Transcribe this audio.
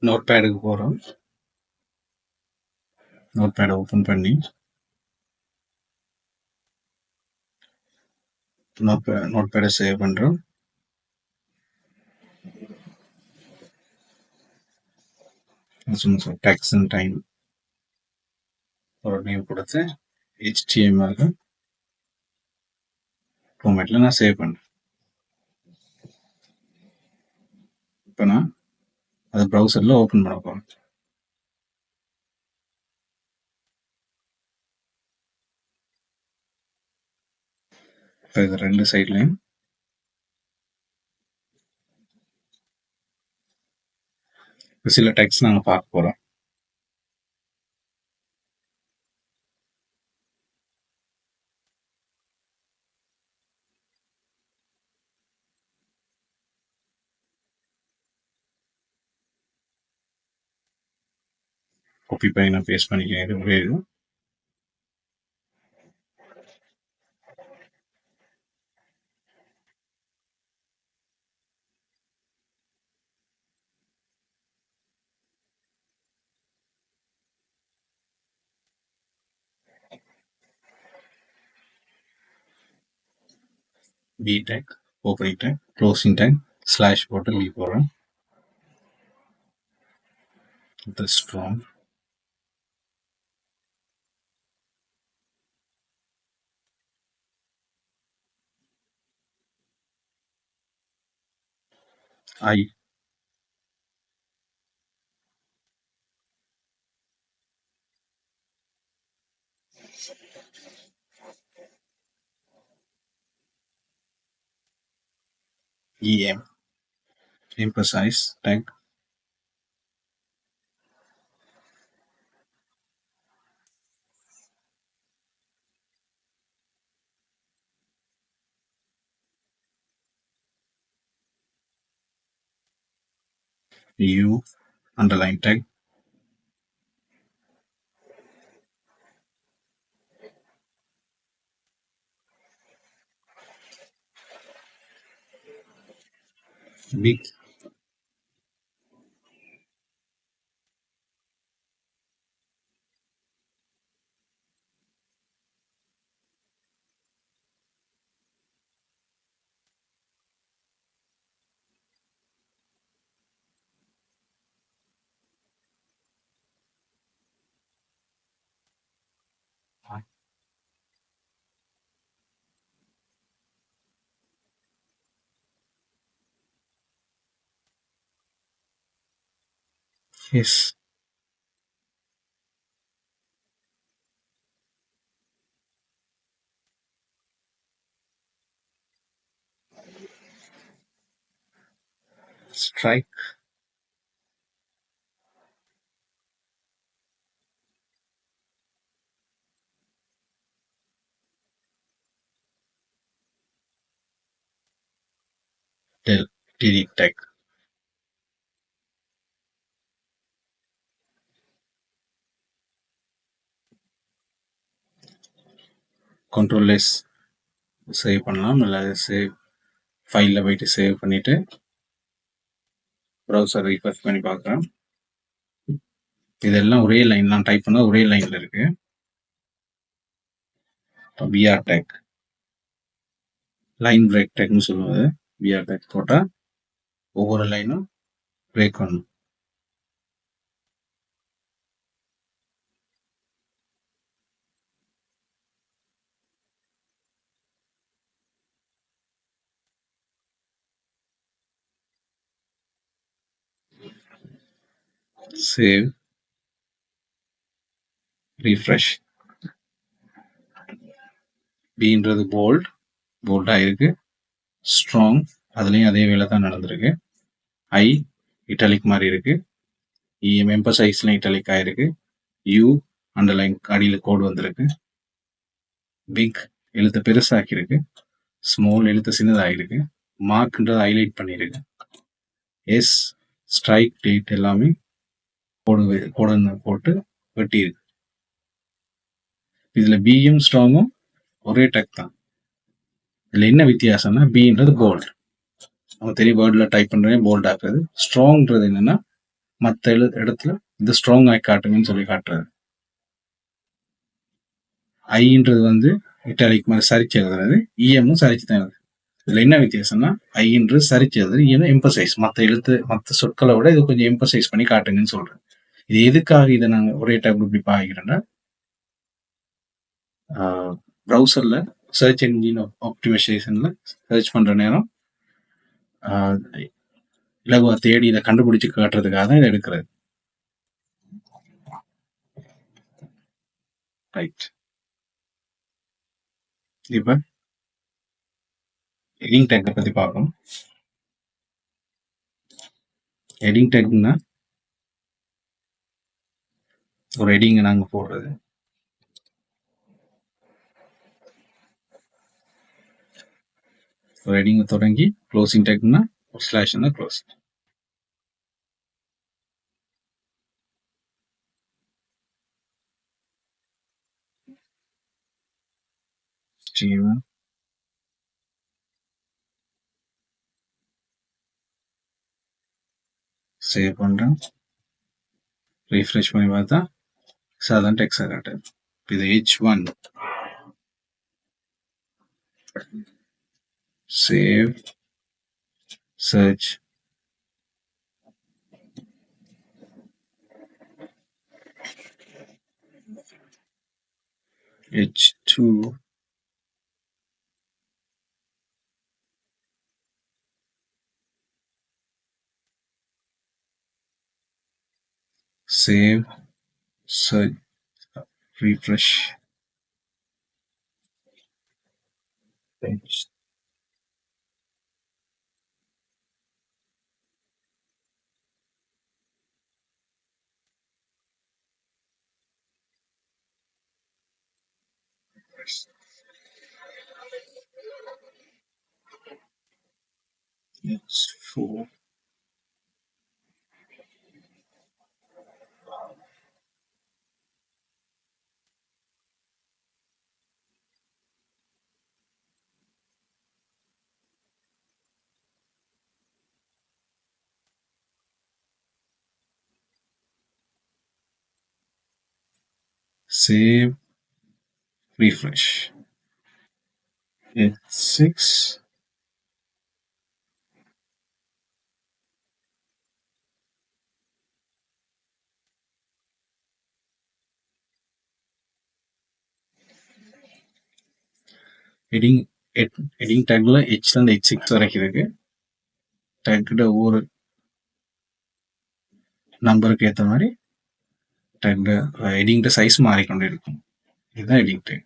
Note பேடுக்கு போகிறோம். Note பேடை open பண்ணி நோட் பேடை சேவ் பண்ணுறோம். டெக்ஸ்ட் அண்ட் டைம் ஒரு நேம் கொடுத்து HTML ஃபார்மேட்டில் நான் சேவ் பண்ணுறேன். இப்போ நான் அதை ப்ரௌசரில் ஓப்பன் பண்ண போகிறேன். இப்போ இது ரெண்டு சைட்லையும் சில டெக்ஸ்ட் நாங்கள் பார்க்க போகிறோம். காப்பி பண்ணி நான் பேஸ்ட் பண்ணிக்கிறேன். இது ஒரே இது. B tag, opening tag, closing tag, slash போட்டு leave போடுறேன். This from I EM emphasize tag U underline tag big yes strike delete tag control S save பண்ணலாம். இல்லை சேவ் ஃபைலில் போயிட்டு சேவ் பண்ணிவிட்டு ப்ரௌசர் ரீஃப்ரெஷ் பண்ணி பார்க்குறேன். இதெல்லாம் ஒரே லைன், நான் டைப் பண்ணால் ஒரே லைனில் இருக்கு. BR டேக் லைன் பிரேக் டேக்னு சொல்லுவது. BR டேக் போட்டால் ஒவ்வொரு லைனும் பிரேக் பண்ணணும். Save refresh. பின்றது போல்டாக இருக்கு. ஸ்ட்ராங் அதுலேயும் அதே வேலை தான் நடந்திருக்கு. ஐ இட்டாலிக் மாதிரி இருக்கு. எம்பசைஸ்லாம் இட்டாலிக் ஆயிருக்கு. யூ அண்டர்லைன் அடியில் கோடு வந்திருக்கு. பிக் எழுத்து பெருசாக்கியிருக்கு. ஸ்மால் எழுத்து சின்னதாகிருக்கு. மார்க்ன்றது ஹைலைட் பண்ணியிருக்கு. எஸ் ஸ்ட்ரைக் டேட் எல்லாமே கோடு போட்டு வெட்டியிருக்கு. இதில் பியும் ஸ்ட்ராங்கும் ஒரே டெக் தான். இதில் என்ன வித்தியாசம்னா பின்றது போல்டு. நம்ம தெரிய வேர்டில் டைப் பண்ணுறேன் போல்ட் ஆக்குறது. ஸ்ட்ராங்ன்றது என்னென்னா மற்ற இடத்துல இது ஸ்ட்ராங் ஆகி காட்டுங்கன்னு சொல்லி காட்டுறது. ஐன்றது வந்து இட்டாலிக் மாதிரி சரிச்சு எழுதுறது, இஎம்மும் சரிச்சு தான் எழுதுறது. இதுல என்ன வித்தியாசம்னா ஐன்றது சரிச்சு எழுதுறது, இஎம் எம்பசைஸ், மற்ற சொற்களை விட இது கொஞ்சம் எம்பசைஸ் பண்ணி காட்டுங்கன்னு சொல்றேன். இது எதுக்காக இதை நாங்கள் ஒரே டைப் இப்படி பாக்கிறோன்னா, ப்ரௌசர்ல சர்ச் என்ஜின் ஆப்டிமைசேஷன்ல சர்ச் பண்ற நேரம் இலகுவா தேடி இதை கண்டுபிடிச்சு காட்டுறதுக்காக தான் இதை எடுக்கிறது. ரைட். இப்ப ஹெட்டிங் டேக்கை பத்தி பார்க்கணும். ஹெட்டிங் டேக்னா ஒரு ஹெட்டிங்கை நாங்கள் போடுறது. ஒரு ஹெட்டிங்கை தொடங்கி க்ளோசிங் டேக்னா ஒரு ஸ்லாஷ்னா க்ளோஸ். சேவ் பண்றேன். ரீஃப்ரெஷ் பண்ணி பார்த்தா சாதாரண டெக்ஸ்டாக காட்டுது. இது H1 save search H2 save search refresh page. H4 save refresh. H6 heading டேக்ல Hல இருந்து H6 வரைக்கும் இருக்கு. டேக்கிட்ட ஒவ்வொரு நம்பருக்கு ஏற்ற மாதிரி டேக்ல ஹெட்டிங் சைஸ் மாறிக்கொண்டே இருக்கும். இதுதான் ஹெட்டிங் டேக்.